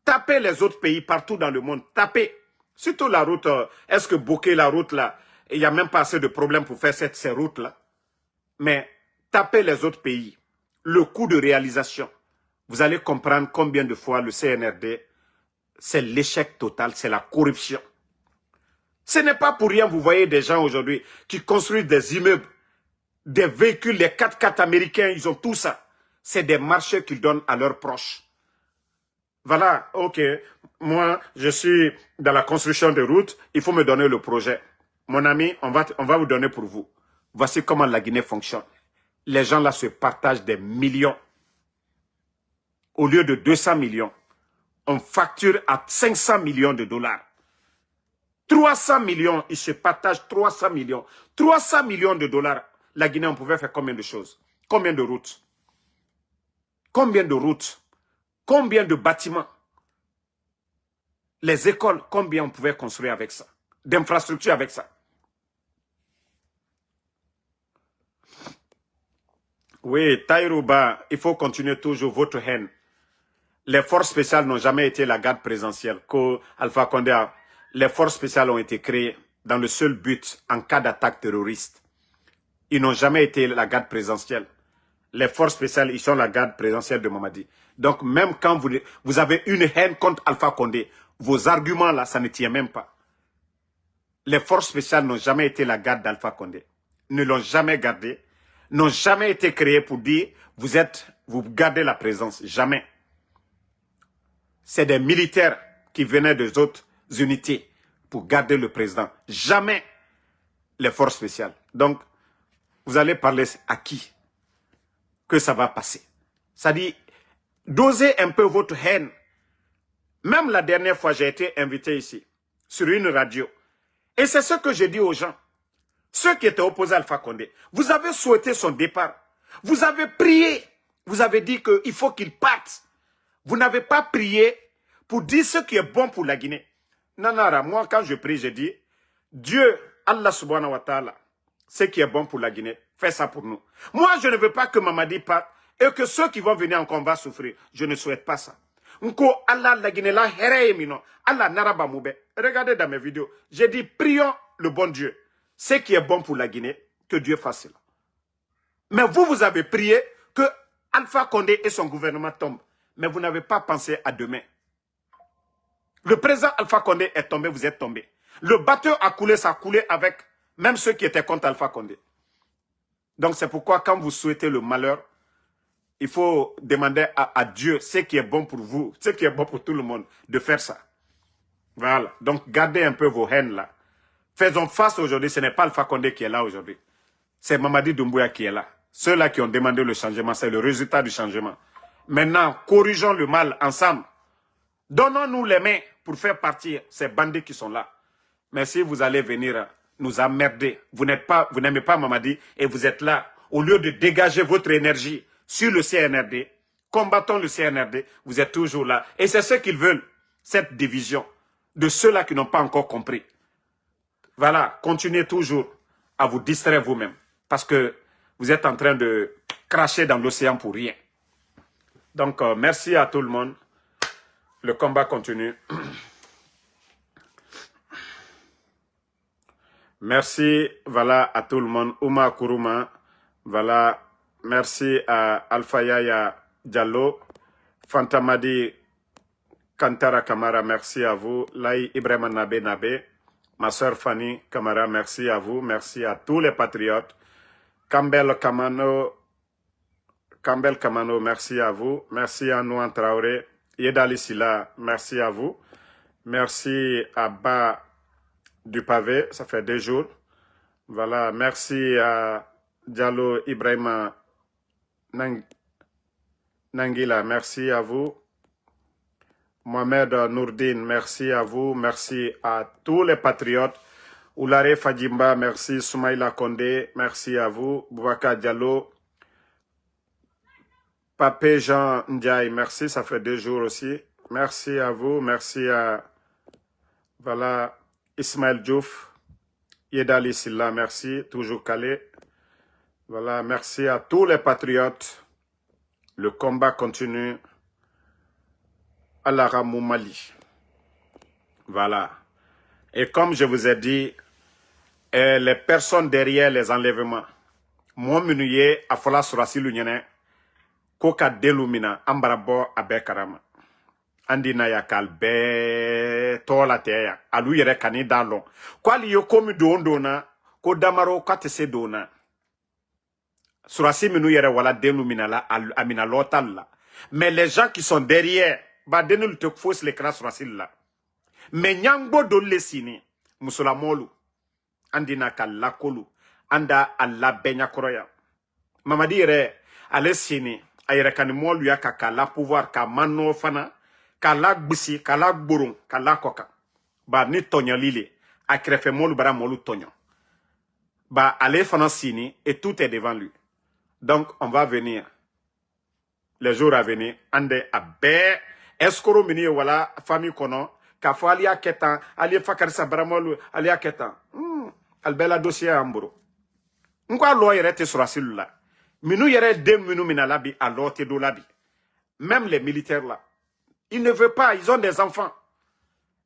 Tapez les autres pays partout dans le monde. Tapez. Surtout la route, est-ce que bouquer la route là, il n'y a même pas assez de problèmes pour faire ces routes-là. Mais tapez les autres pays. Le coût de réalisation. Vous allez comprendre combien de fois le CNRD c'est l'échec total, c'est la corruption. Ce n'est pas pour rien, vous voyez des gens aujourd'hui qui construisent des immeubles, des véhicules, les 4x4 américains, ils ont tout ça. C'est des marchés qu'ils donnent à leurs proches. Voilà, ok, moi, je suis dans la construction de routes, il faut me donner le projet. Mon ami, on va vous donner pour vous. Voici comment la Guinée fonctionne. Les gens là se partagent des millions. Au lieu de 200 millions, on facture à 500 millions de dollars. 300 millions, ils se partagent 300 millions. 300 millions de dollars. La Guinée, on pouvait faire combien de choses? Combien de routes? Combien de routes? Combien de bâtiments? Les écoles, combien on pouvait construire avec ça? D'infrastructures avec ça? Oui, Taïrouba, il faut continuer toujours votre haine. Les forces spéciales n'ont jamais été la garde présidentielle. Alpha Condé, les forces spéciales ont été créées dans le seul but, en cas d'attaque terroriste. Ils n'ont jamais été la garde présidentielle. Les forces spéciales, ils sont la garde présidentielle de Mamadi. Donc, même quand vous avez une haine contre Alpha Condé, vos arguments là, ça ne tient même pas. Les forces spéciales n'ont jamais été la garde d'Alpha Condé. Ne l'ont jamais gardé. N'ont jamais été créées pour dire, vous gardez la présence. Jamais. C'est des militaires qui venaient des autres unités pour garder le président. Jamais les forces spéciales. Donc, vous allez parler à qui que ça va passer? Ça dit, dosez un peu votre haine. Même la dernière fois, j'ai été invité ici, sur une radio. Et c'est ce que j'ai dit aux gens. Ceux qui étaient opposés à Alpha Condé, vous avez souhaité son départ. Vous avez prié. Vous avez dit qu'il faut qu'il parte. Vous n'avez pas prié pour dire ce qui est bon pour la Guinée. Nanara, moi quand je prie, je dis, Dieu, Allah subhanahu wa ta'ala, ce qui est bon pour la Guinée, fais ça pour nous. Moi, je ne veux pas que Mamadi parte et que ceux qui vont venir en combat souffrir. Je ne souhaite pas ça. Nko Allah la Guinée la hereyemino, Allah naraba moube. Regardez dans mes vidéos, j'ai dit, prions le bon Dieu. Ce qui est bon pour la Guinée, que Dieu fasse cela. Mais vous avez prié que Alpha Condé et son gouvernement tombent. Mais vous n'avez pas pensé à demain. Le président Alpha Condé est tombé, vous êtes tombé. Le bateau a coulé, ça a coulé avec même ceux qui étaient contre Alpha Condé. Donc c'est pourquoi quand vous souhaitez le malheur, il faut demander à Dieu ce qui est bon pour vous, ce qui est bon pour tout le monde, de faire ça. Voilà. Donc gardez un peu vos haines là. Faisons face aujourd'hui, ce n'est pas Alpha Condé qui est là aujourd'hui. C'est Mamadi Doumbouya qui est là. Ceux-là qui ont demandé le changement, c'est le résultat du changement. Maintenant, corrigeons le mal ensemble. Donnons-nous les mains pour faire partir ces bandits qui sont là. Mais si vous allez venir nous emmerder, vous n'aimez pas Mamadi et vous êtes là, au lieu de dégager votre énergie sur le CNRD, combattons le CNRD, vous êtes toujours là. Et c'est ce qu'ils veulent, cette division de ceux-là qui n'ont pas encore compris. Voilà, continuez toujours à vous distraire vous-même. Parce que vous êtes en train de cracher dans l'océan pour rien. Donc, merci à tout le monde. Le combat continue. Merci, voilà, à tout le monde. Ouma Kourouma, voilà. Merci à Alpha Yaya Diallo. Fantamadi Kantara Kamara, merci à vous. Laï Ibrahima Nabe Nabe. Ma soeur Fanny Kamara, merci à vous. Merci à tous les patriotes. Campbell Kamano, merci à vous. Merci à Nouan Traoré. Yedali Silla, merci à vous. Merci à Ba du Pavé, ça fait 2 jours. Voilà, merci à Diallo Ibrahima Nangila, merci à vous. Mohamed Nourdine, merci à vous. Merci à tous les patriotes. Oulare Fadjimba, merci. Soumaïla Kondé, merci à vous. Boubacar Diallo. Papé Jean Ndiaye, merci. Ça fait 2 jours aussi. Merci à vous. Merci à voilà, Ismaël Diouf. Yedali Silla, merci. Toujours calé. Voilà, merci à tous les patriotes. Le combat continue. Alara Moumali. Voilà. Et comme je vous ai dit, les personnes derrière les enlèvements, moi, menuye, a fola surasi l'union, koka delumina, ambarabo abekarama. andina ya kalbe tola teya alu yere kani dalon kwali yo komi dona ko damaro katese dona surasi minu yere wala denu minala amina lotal la mais les gens qui sont derrière ba denu te fausse l'écran surasi la mais nyangbo do lesini musula molu andina kalakolu anda alla benya kroya mamadi yere alesini ayere kani molu ya kakala pouvoir ka mano fana kala gbisi kala gboron kala koka ba ni tonyo lile a krefe molu bara molu tonyo ba ale fana sini et tout est devant lui donc on va venir les jours à venir ande abe escoro mini wala famille kono ka fo ali aketan ali fakarisa bara molu ali aketan albela dossier amburo ngwa lo yere te sur la minu yere dem minu minalabi alote do labi même les militaires là ils ne veulent pas, ils ont des enfants.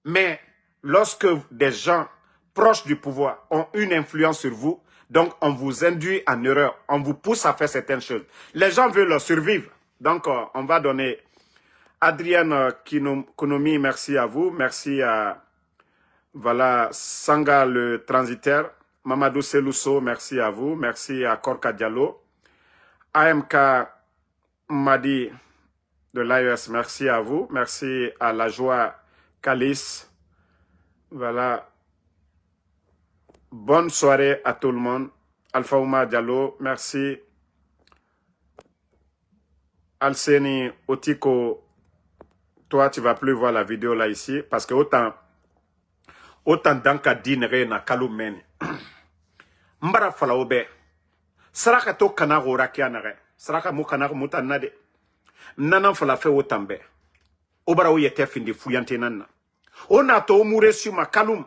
Mais lorsque des gens proches du pouvoir ont une influence sur vous, donc on vous induit en erreur, on vous pousse à faire certaines choses. Les gens veulent survivre. Donc on va donner Adrienne Kounoumi, merci à vous. Merci à voilà, Sanga le transitaire. Mamadou Selousso, merci à vous. Merci à Korka Diallo. AMK Madi de l'AES, merci à vous. Merci à la joie Calice. Voilà. Bonne soirée à tout le monde. Alpha Ouma Diallo, merci. Alseni Otiko, toi, tu vas plus voir la vidéo là ici, parce que autant d'anka dinere na kalumeni. Mbara fala obe. Saraka to kanago rakianare. Saraka mu kanago mutanade. Nana fala fe otambe. Obara oyete findi fuyante nana. Ona to mu resuma kalum.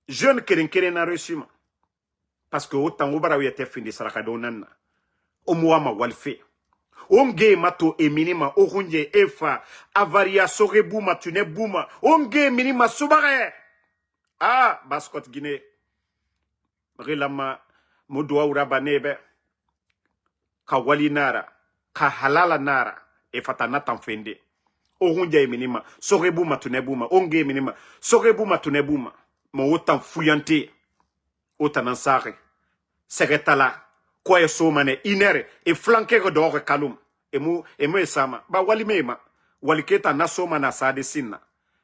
Jeune kerenkere na resuma. Parce que autant obara oyete findi saraka do nana. Omuama walfe. Onge mato e minima orunje efa avaria sorebuma tunebuma. Onge minima subare. Ah, baskot Guinée. Rilama mudwa urabanebe. Kawali nara. Ka halala nara. E fatana tanfende. Orunje e minima. Sorebuma tunebuma. Onge minima. Sorebuma tunebuma. Mo otan fuyante. Otan ansare. Seretala. Kwa somane inere. E flankere dore kalum. Emu esama. Ba wali mema. Waliketa na soma na sade sinna.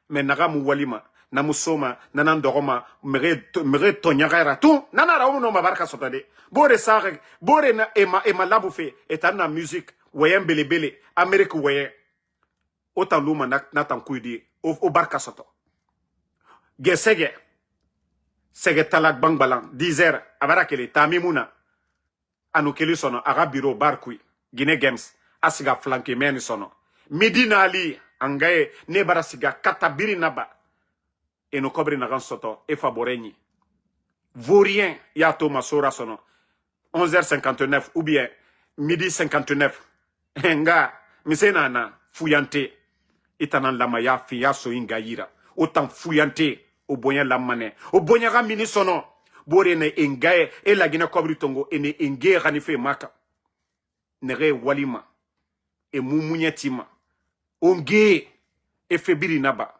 Men nagamu walima. Namusoma nanandoroma mere tonyagara tout nanara uno mabarka sotade bore sare bore na ema labufe etana musique wayem belebele Amerique waye otan luma na tankuidi o barka soto gesege sege talak bangbalan 10h abarakele tamimuna anukeli sono aga biro barkui Guinée Games asiga flanke meni sono midina ali angaye ne barasiga katabiri naba et nos cobres n'agan soto et faboreni. Vaurien ya Thomas Sora sono 11h59 ou bien midi 59. Nga misena na fuyante itanan lama ya fiya so ingayira. Autant fuyante o bonya lamane. O bonya ramini sono bore ne engaye e la gina cobri tongo e ne engaye ranife maka. Nere walima e mumunyetima. Onge e febiri naba.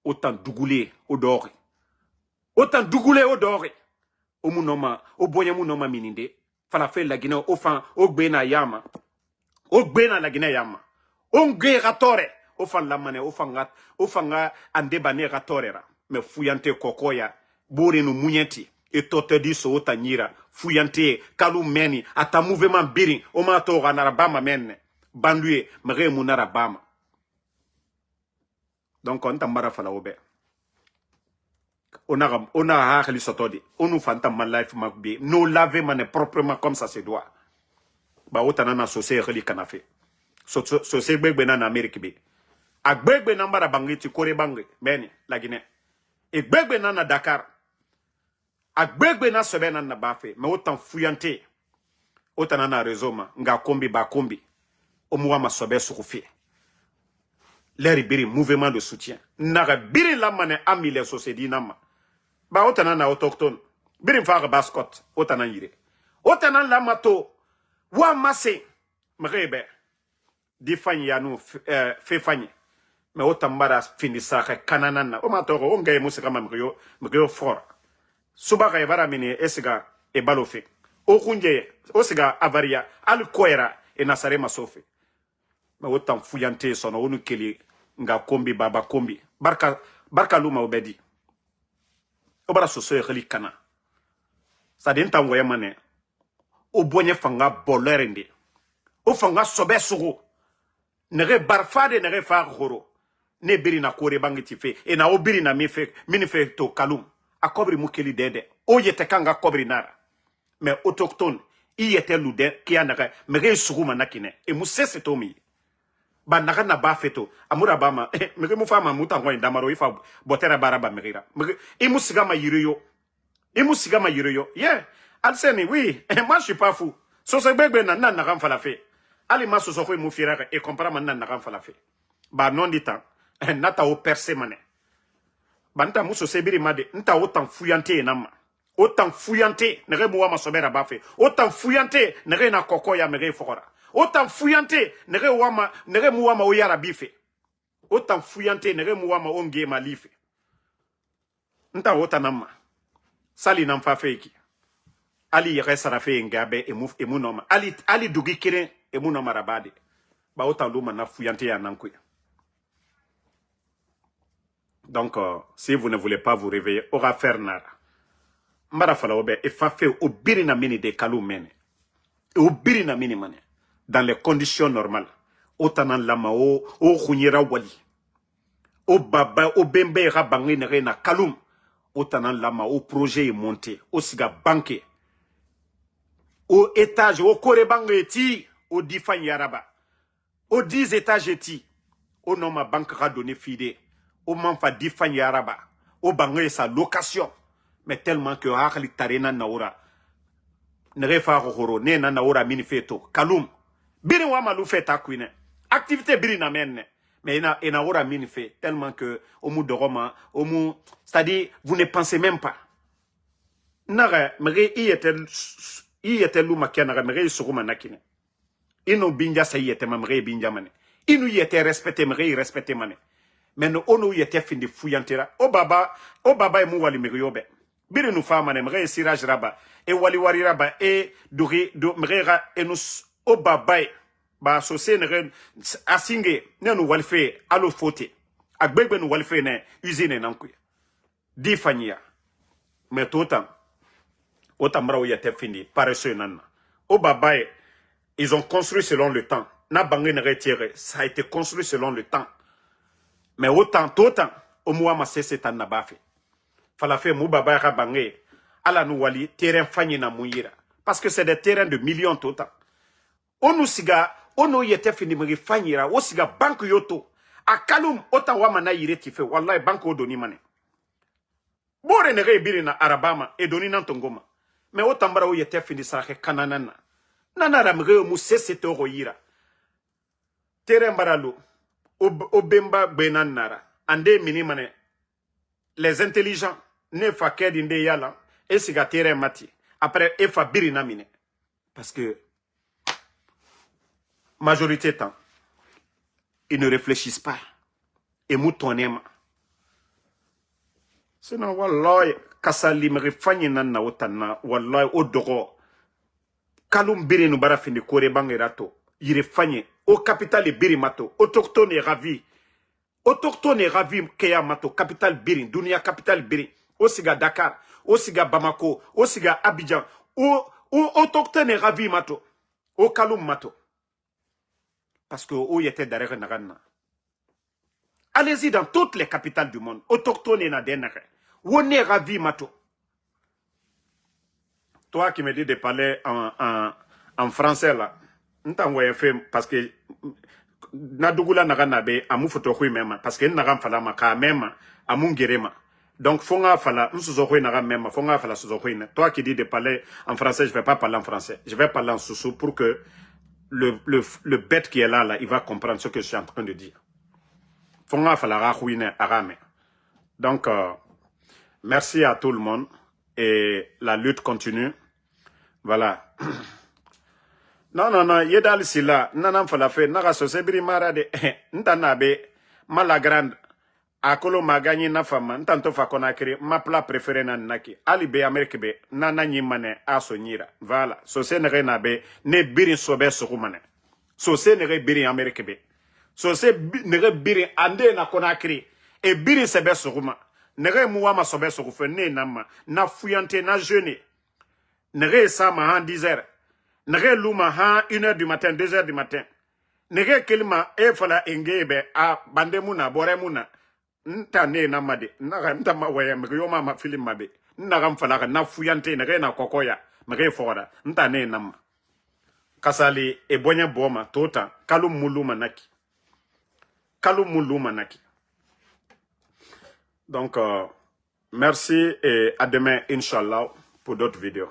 Autant dougoulé au dori. Autant dougoulé au dori. O munoma, o bonya munoma mininde. Fala fe la Guinée au fan, o gbena yama. O gbena la Guinée yama. O nge ratore. O fan la mane, o fanga andebane ratorera. Me fuyante kokoya. Bore no munyeti. E tote di so otanyira. Fuyante, kalu meni. Ata mouvement birin. O mato ranarabama menne. Banlue, mre munarabama. Donc on tambara fala obe. On a hakli sotodi. On nous fanta ma life makbi. Nous laver mané proprement comme ça se doit. Ba otana na sosé reli kanafe. Sosé begbe na Amérique be. A begbe na mbara bangi ti kore bangi. Beni la Guinée. E begbe na Dakar. A begbe na sebe na bafe. Mais autant fuyante. Otana na rezoma. Nga kombi ba kombi. Omuwa ma sobe sukufi. L'air biri mouvement de soutien. Nara biri la mane ami les sociétés nama. Ba otana na autochtone. Biri mfara baskot. Otana yire. Otana la mato. Wa masse. Mrebe. Di fanyi ya nou fe fanyi. mais o tambara fini saka kananana o ma toro o ngaye musika mgyo fort suba ka bara mini esiga e balofe o kunje o siga avaria al koera e nasare masofe mais o tam fuyante sono onu keli nga kombi baba kombi barka luma obedi o bara soso e khali kana sa den tango yamane o bonye fanga bolerende o fanga sobe sugu nere barfade nere fa khoro ne biri na kore bangi ti fe e na o biri na mi fe to kalum a kobri mukeli dede o yete kanga kobri nara mais autochtone i yete lude ki anaka mege sugu manakine e mu sese to mi ba naka na ba feto amura bama mege mu fama muta ngwa ndamaro ifa botera baraba megera e mu sigama yiriyo yeah alseni oui moi je suis pas fou so se begbe na naka mfala fe ali maso so ko mu firaka e compara man naka mfala fe ba non di temps nata o perse mane banta muso sebiri made nta otan fuyante nama otan fuyante nere muwa masobera bafe otan fuyante nere na koko ya mere fokora otan fuyante nere muwa ma oyara bife otan fuyante nere muwa ma onge malife nta otan nama sali nam fa feki ali yere sarafe ngabe emu noma ali dugi kire emu noma rabade ba otan luma na fuyante ya nankuya. Donc, si vous ne voulez pas vous réveiller, aura faire nara. Mbara fala obe, e fa fe o birina mini de kalou mene. O birina mini mane. Dans les conditions normales. O tanan lama o khunyera wali. O baba, o bembe rabangi nere na kaloum. O tanan lama o projet est monté. O siga banque. O étage, o kore bangue eti. O difan yaraba. O 10 étages eti. O noma banque ra donné fide. O manfa difan yaraba o bangé sa location mais tellement que akali tarena naura ne fa horo ne na naura mini feto kalum biri wa malu feta kuine activité biri na menne mais ina ora mini fait tellement que au mou de Roma au mou c'est-à-dire vous ne pensez même pas nara mre i était lu makana mre suguma nakine ino binja sayete mamre binja mane inu yete respecté mre respecté mane mais no ono yete findi fuyantera o baba e mu wali miriyobe biri nu fama ne mre siraj raba e wali wari raba e duri do mrera e nus o baba ba so se ne asinge ne nu wali fe alo fote agbegbe nu wali fe ne usine nankuya di fanyia mais totam otamra o yete findi paresseux nanna o baba ils ont construit selon le temps na bangé ne retiré ça a été construit selon le temps. Mais autant, au moins, ma cesse est en nabafe. Fala fait mou baba rabangé, ala nou wali, terrain fanyi na mouira. Parce que c'est des terrains de millions total. On nous siga, on nous yete fini mri fanyira, o siga banque yoto. A kaloum, autant wamana yire tife, wallahi banque o doni mane. Bore ne biri na arabama, e doni nan tongoma. Mais autant bara o yete fini sarake kananana. Nana ramre o mou cesse toro yira. Terrain baralo. Obemba benan nara ande mini mane les intelligents ne fa kedinde yala et siga terrain mati après e fa birina mine parce que majorité temps ils ne réfléchissent pas et moutonema sinon wallahi kasali me fanyi nan na otana wallahi odogo kalum birinu bara findi kore bangerato yire fanyi au capital et birimato autochtone est ravi keya mato capital birin dunia capital birin au siga Dakar au siga Bamako au siga Abidjan au autochtone est ravi mato au kalum mato parce que au yete derrière nagana allez-y dans toutes les capitales du monde autochtone na denere on est ravi mato. Toi qui me dis de parler en français là ntangoye fe parce que na dugula naga nabe amu foto khui mema parce que naga fala maka mema amu ngerema donc fonga fala nsuzo khui naga mema fonga fala suzo khui. Toi qui dis de parler en français, je vais pas parler en français, je vais parler en sousou pour que le bête qui est là il va comprendre ce que je suis en train de dire. Fonga fala ra khui ne arame. Donc merci à tout le monde et la lutte continue. Voilà. Non, yedal sila, nanam fala fe, naga so sebiri mara de, ntanabe, ma la grande akolo ma gagné na fama ntanto fa Conakry ma plat préféré na naki ali be Amerique be na nyimane aso nyira voilà so se ne na be ne birin sobe sokumane so se ne birin Amerique be so se ne birin ande na Conakry e birin sebe sokuma ne muwa ma sobe sokufe ne nama na fuyante na jeune ne sa ma han 10h ne luma han 1h du matin 2h du matin ne kelima e fala engebe a bande muna bore muna nta ne na made nta ma waya me yo ma film mabe nna fala na fuyante ne na kokoya me fora nta ne nam kasali e bonya boma tota kalu muluma naki donc merci et à demain inchallah pour d'autres vidéos.